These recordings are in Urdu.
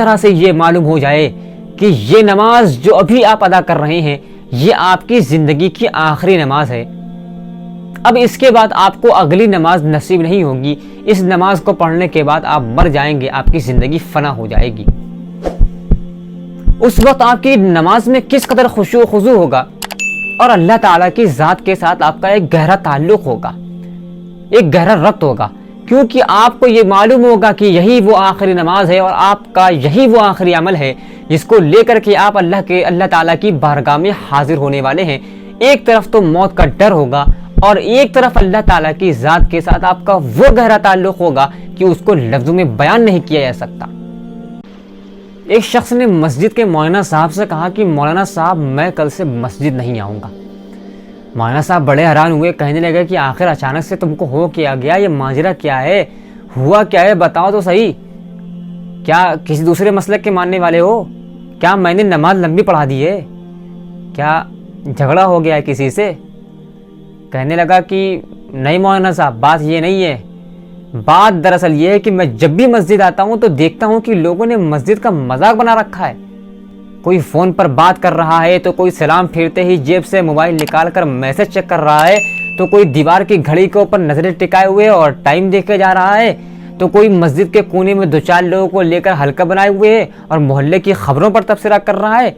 طرح سے یہ معلوم ہو جائے کہ یہ نماز جو ابھی آپ ادا کر رہے ہیں یہ آپ کی زندگی کی آخری نماز ہے، اب اس کے بعد آپ کو اگلی نماز نصیب نہیں ہوگی، اس نماز کو پڑھنے کے بعد آپ مر جائیں گے، آپ کی زندگی فنا ہو جائے گی، اس وقت آپ کی نماز میں کس قدر خشوع و خضوع ہوگا، اور اللہ تعالیٰ کی ذات کے ساتھ آپ کا ایک گہرا تعلق ہوگا، ایک گہرا ربط ہوگا، کیونکہ آپ کو یہ معلوم ہوگا کہ یہی وہ آخری نماز ہے اور آپ کا یہی وہ آخری عمل ہے جس کو لے کر کے آپ اللہ تعالیٰ کی بارگاہ میں حاضر ہونے والے ہیں۔ ایک طرف تو موت کا ڈر ہوگا اور ایک طرف اللہ تعالیٰ کی ذات کے ساتھ آپ کا وہ گہرا تعلق ہوگا کہ اس کو لفظوں میں بیان نہیں کیا جا سکتا۔ ایک شخص نے مسجد کے مولانا صاحب سے کہا کہ مولانا صاحب میں کل سے مسجد نہیں آؤں گا۔ مولانا صاحب بڑے حیران ہوئے، کہنے لگے کہ آخر اچانک سے تم کو ہو کیا گیا، یہ ماجرا کیا ہے، ہوا کیا ہے، بتاؤ تو صحیح، کیا کسی دوسرے مسلک کے ماننے والے ہو؟ کیا میں نے نماز لمبی پڑھا دی ہے؟ کیا جھگڑا ہو گیا ہے کسی سے؟ کہنے لگا کہ نہیں مولانا صاحب، بات یہ نہیں ہے، بات دراصل یہ ہے کہ میں جب بھی مسجد آتا ہوں تو دیکھتا ہوں کہ لوگوں نے مسجد کا مذاق بنا رکھا ہے، کوئی فون پر بات کر رہا ہے تو کوئی سلام پھیرتے ہی جیب سے موبائل نکال کر میسج چیک کر رہا ہے، تو کوئی دیوار کی گھڑی کے اوپر نظریں ٹکائے ہوئے اور ٹائم دیکھے جا رہا ہے، تو کوئی مسجد کے کونے میں 2-4 لوگوں کو لے کر حلقہ بنائے ہوئے ہے اور محلے کی خبروں پر تبصرہ کر رہا ہے،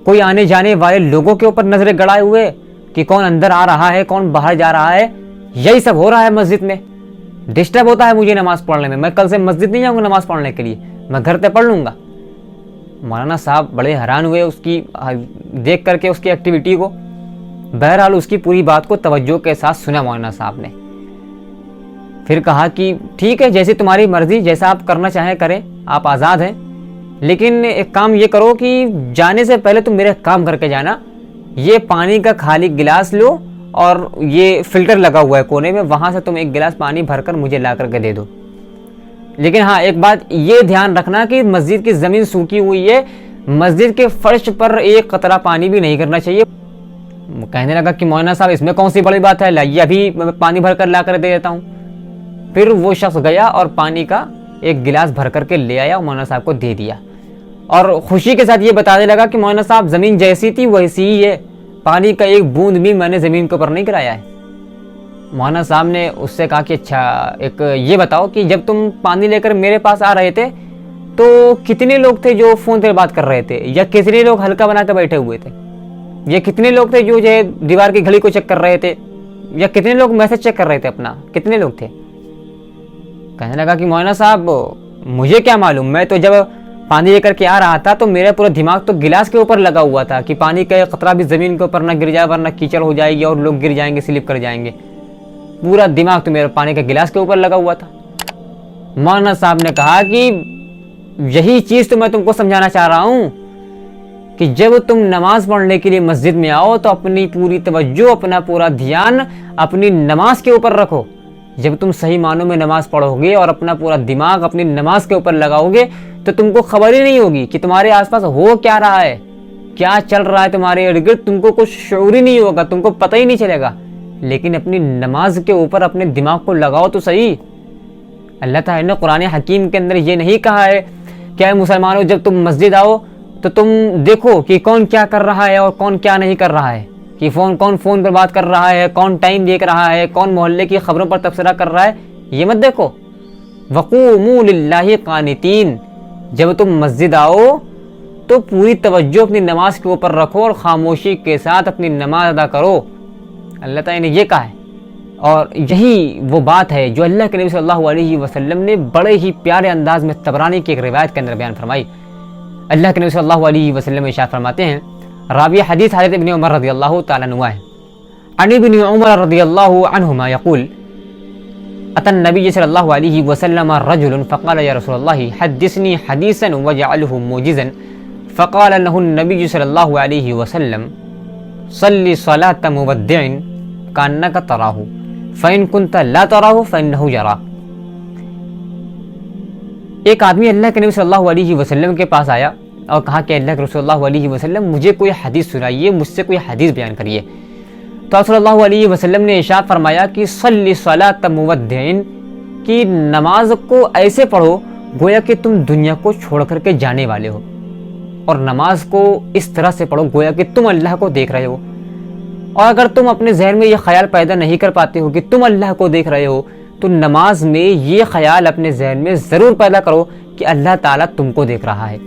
کوئی آنے جانے والے لوگوں کے اوپر نظریں گڑائے ہوئے کہ کون اندر آ رہا ہے کون باہر جا رہا ہے۔ یہی سب ہو رہا ہے مسجد میں، ڈسٹرب ہوتا ہے مجھے نماز پڑھنے میں کل سے مسجد نہیں جاؤں گا نماز پڑھنے کے لیے، میں گھر پہ پڑھ لوں گا۔ مولانا صاحب بڑے حیران ہوئے اس کی دیکھ کر کے اس کی ایکٹیویٹی کو، بہرحال اس کی پوری بات کو توجہ کے ساتھ سنا مولانا صاحب نے، پھر کہا کہ ٹھیک ہے جیسی تمہاری مرضی، جیسا آپ کرنا چاہیں کریں، آپ آزاد ہیں، لیکن ایک کام یہ کرو کہ جانے سے پہلے تم میرے کام کر کے جانا، یہ پانی کا خالی گلاس لو اور یہ فلٹر لگا ہوا ہے کونے میں، وہاں سے تم ایک گلاس پانی بھر کر مجھے لا کر کے دے دو، لیکن ہاں ایک بات یہ دھیان رکھنا کہ مسجد کی زمین سوکھی ہوئی ہے، مسجد کے فرش پر ایک قطرہ پانی بھی نہیں کرنا چاہیے۔ کہنے لگا کہ مولانا صاحب اس میں کون سی بڑی بات ہے، لائیے ابھی پانی بھر کر لا کر دے دیتا ہوں۔ پھر وہ شخص گیا اور پانی کا ایک گلاس بھر کر کے لے آیا اور مولانا صاحب کو دے دیا، اور خوشی کے ساتھ یہ بتانے لگا کہ مولانا صاحب زمین جیسی تھی ویسی ہی ہے، پانی کا ایک بوند بھی میں نے زمین کے اوپر نہیں گرایا ہے۔ مولانا صاحب نے اس سے کہا کہ اچھا ایک یہ بتاؤ کہ جب تم پانی لے کر میرے پاس آ رہے تھے تو کتنے لوگ تھے جو فون پہ بات کر رہے تھے، یا کتنے لوگ حلقہ بنا کے بیٹھے ہوئے تھے، یا کتنے لوگ تھے جو دیوار کی گھڑی کو چیک کر رہے تھے، یا کتنے لوگ میسج چیک کر رہے تھے اپنا، کتنے لوگ تھے؟ کہنے لگا کہ مولانا صاحب مجھے کیا معلوم، میں تو جب پانی لے کر کے آ رہا تھا تو میرا پورا دماغ تو گلاس کے اوپر لگا ہوا تھا کہ پانی کا ایک قطرہ بھی زمین کے اوپر نہ گر جائے ورنہ کیچڑ ہو جائے گی اور لوگ گر جائیں گے، سلپ کر جائیں گے، پورا دماغ تو میرا پانی کا گلاس کے اوپر لگا ہوا تھا۔ مولانا صاحب نے کہا کہ یہی چیز تو میں تم کو سمجھانا چاہ رہا ہوں کہ جب تم نماز پڑھنے کے لیے مسجد میں آؤ تو اپنی پوری توجہ، اپنا پورا دھیان اپنی نماز کے اوپر رکھو۔ جب تم صحیح معنوں میں نماز پڑھو گے اور اپنا پورا دماغ اپنی نماز کے اوپر لگاؤ گے تو تم کو خبر ہی نہیں ہوگی کہ تمہارے آس پاس ہو کیا رہا ہے، کیا چل رہا ہے تمہارے ارد گرد، تم کو کچھ شعور ہی نہیں ہوگا، تم کو پتہ ہی نہیں چلے گا۔ لیکن اپنی نماز کے اوپر اپنے دماغ کو لگاؤ تو صحیح۔ اللہ تعالیٰ نے قرآن حکیم کے اندر یہ نہیں کہا ہے کہ اے مسلمانوں جب تم مسجد آؤ تو تم دیکھو کہ کون کیا کر رہا ہے اور کون کیا نہیں کر رہا ہے، کہ کون فون پر بات کر رہا ہے، کون ٹائم دیکھ رہا ہے، کون محلے کی خبروں پر تبصرہ کر رہا ہے، یہ مت دیکھو۔ وقوموا للہ قانتین، جب تم مسجد آؤ تو پوری توجہ اپنی نماز کے اوپر رکھو اور خاموشی کے ساتھ اپنی نماز ادا کرو۔ اللہ تعالیٰ نے یہ کہا ہے، اور یہی وہ بات ہے جو اللہ کے نبی صلی اللہ علیہ وسلم نے بڑے ہی پیارے انداز میں طبرانی کی ایک روایت کے اندر بیان فرمائی۔ اللہ کے نبی صلی اللہ علیہ وسلم ارشاد فرماتے ہیں، راوی حدیث حضرت ابن عمر رضی اللہ تعالیٰ عنہ ہے، عن ابن عمر رضی اللہ عنہما یقول اتى النبي صلی اللہ علیہ وسلم رجل فقال یا رسول اللہ حدثنی حدیثا وجعله موجزا فقال له النبي صلی اللہ علیہ وسلم صلی صلاة مودع کانک تراہ فإن كنت لا تراہ فإنه يراک۔ ایک آدمی اللہ کے نبی صلی اللہ علیہ وسلم کے پاس آیا اور کہا کہ اللہ کے رسول اللہ علیہ وسلم مجھے کوئی حدیث سنائیے، مجھ سے کوئی حدیث بیان کریے۔ تو صلی اللہ علیہ وسلم نے ارشاد فرمایا کہ صلی صلاۃ مودع، کی نماز کو ایسے پڑھو گویا کہ تم دنیا کو چھوڑ کر کے جانے والے ہو، اور نماز کو اس طرح سے پڑھو گویا کہ تم اللہ کو دیکھ رہے ہو۔ اور اگر تم اپنے ذہن میں یہ خیال پیدا نہیں کر پاتے ہو کہ تم اللہ کو دیکھ رہے ہو، تو نماز میں یہ خیال اپنے ذہن میں ضرور پیدا کرو کہ اللہ تعالیٰ تم کو دیکھ رہا ہے۔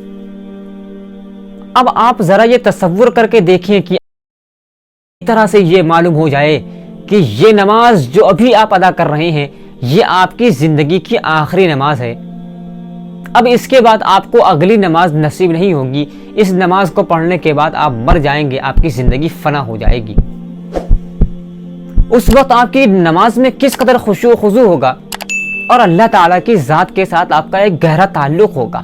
اب آپ ذرا یہ تصور کر کے دیکھیں کہ اس طرح سے یہ معلوم ہو جائے کہ یہ نماز جو ابھی آپ ادا کر رہے ہیں یہ آپ کی زندگی کی آخری نماز ہے۔ اب اس کے بعد آپ کو اگلی نماز نصیب نہیں ہوگی، اس نماز کو پڑھنے کے بعد آپ مر جائیں گے، آپ کی زندگی فنا ہو جائے گی۔ اس وقت آپ کی نماز میں کس قدر خشوع و خضوع ہوگا، اور اللہ تعالیٰ کی ذات کے ساتھ آپ کا ایک گہرا تعلق ہوگا،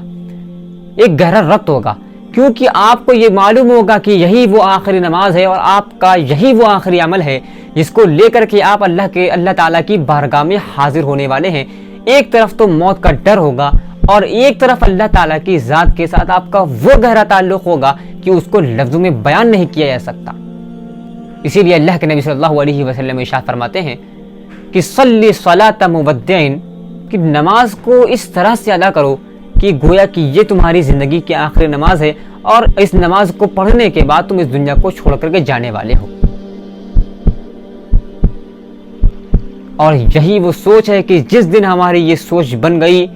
ایک گہرا ربط ہوگا، کیونکہ آپ کو یہ معلوم ہوگا کہ یہی وہ آخری نماز ہے اور آپ کا یہی وہ آخری عمل ہے جس کو لے کر کے آپ اللہ تعالیٰ کی بارگاہ میں حاضر ہونے والے ہیں۔ ایک طرف تو موت کا ڈر ہوگا اور ایک طرف اللہ تعالیٰ کی ذات کے ساتھ آپ کا وہ گہرا تعلق ہوگا کہ اس کو لفظوں میں بیان نہیں کیا جا سکتا۔ اسی لیے اللہ کے نبی صلی اللہ علیہ وسلم ارشاد فرماتے ہیں کہ صلی صلاۃ مودع، کہ نماز کو اس طرح سے ادا کرو کہ گویا کہ یہ تمہاری زندگی کی آخری نماز ہے، اور اس نماز کو پڑھنے کے بعد تم اس دنیا کو چھوڑ کر کے جانے والے ہو۔ اور یہی وہ سوچ ہے کہ جس دن ہماری یہ سوچ بن گئی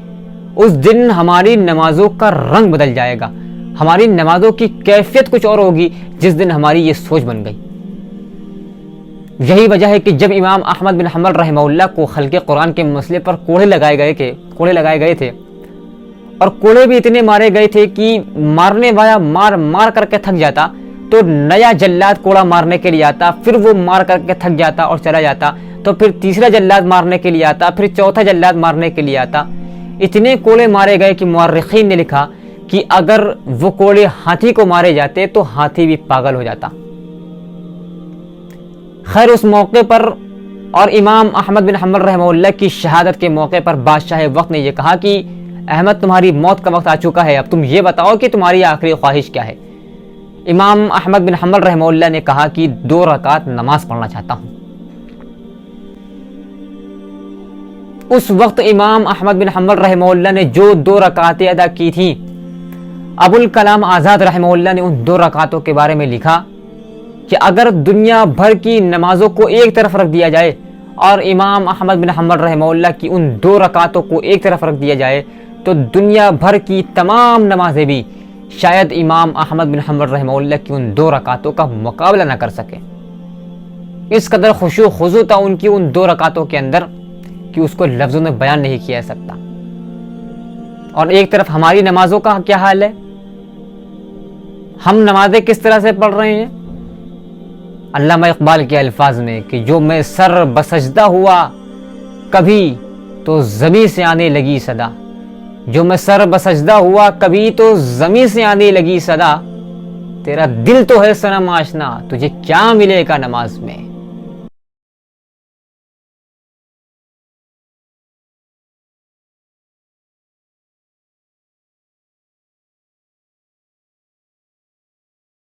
اس دن ہماری نمازوں کا رنگ بدل جائے گا، ہماری نمازوں کی کیفیت کچھ اور ہوگی جس دن ہماری یہ سوچ بن گئی۔ یہی وجہ ہے کہ جب امام احمد بن حنبل رحمہ اللہ کو خلق قرآن کے مسئلے پر کوڑے لگائے گئے تھے اور کوڑے بھی اتنے مارے گئے تھے کہ مارنے والا مار کر کے تھک جاتا تو نیا جلاد کوڑا مارنے کے لیے آتا، پھر وہ مار کر کے تھک جاتا اور چلا جاتا، تو پھر تیسرا جلاد مارنے کے لیے آتا، پھر چوتھا جلاد مارنے کے لیے آتا۔ اتنے کوڑے مارے گئے کہ مورخین نے لکھا کہ اگر وہ کوڑے ہاتھی کو مارے جاتے تو ہاتھی بھی پاگل ہو جاتا۔ خیر اس موقع پر اور امام احمد بن حنبل رحمہ اللہ کی شہادت کے موقع پر بادشاہ وقت نے یہ کہا کہ احمد تمہاری موت کا وقت آ چکا ہے، اب تم یہ بتاؤ کہ تمہاری آخری خواہش کیا ہے۔ امام احمد بن حنبل رحمہ اللہ نے کہا کہ 2 رکعت نماز پڑھنا چاہتا ہوں۔ اس وقت امام احمد بن حنبل رحمہ اللہ نے جو 2 رکعتیں ادا کی تھیں، ابو الکلام آزاد رحمہ اللہ نے ان 2 رکعتوں کے بارے میں لکھا کہ اگر دنیا بھر کی نمازوں کو ایک طرف رکھ دیا جائے اور امام احمد بن حنبل رحمہ اللہ کی ان 2 رکعتوں کو ایک طرف رکھ دیا جائے تو دنیا بھر کی تمام نمازیں بھی شاید امام احمد بن حنبل رحمہ اللہ کی ان 2 رکعتوں کا مقابلہ نہ کر سکے۔ اس قدر خشوع و خضوع تھا ان کی ان 2 رکعتوں کے اندر کہ اس کو لفظوں میں بیان نہیں کیا جا سکتا۔ اور ایک طرف ہماری نمازوں کا کیا حال ہے، ہم نمازیں کس طرح سے پڑھ رہے ہیں؟ علامہ اقبال کے الفاظ میں کہ جو میں سر بسجدہ ہوا کبھی تو زمین سے آنے لگی صدا، جو میں سر بسجدہ ہوا کبھی تو زمین سے آنے لگی صدا، تیرا دل تو ہے صنم آشنا تجھے کیا ملے گا نماز میں۔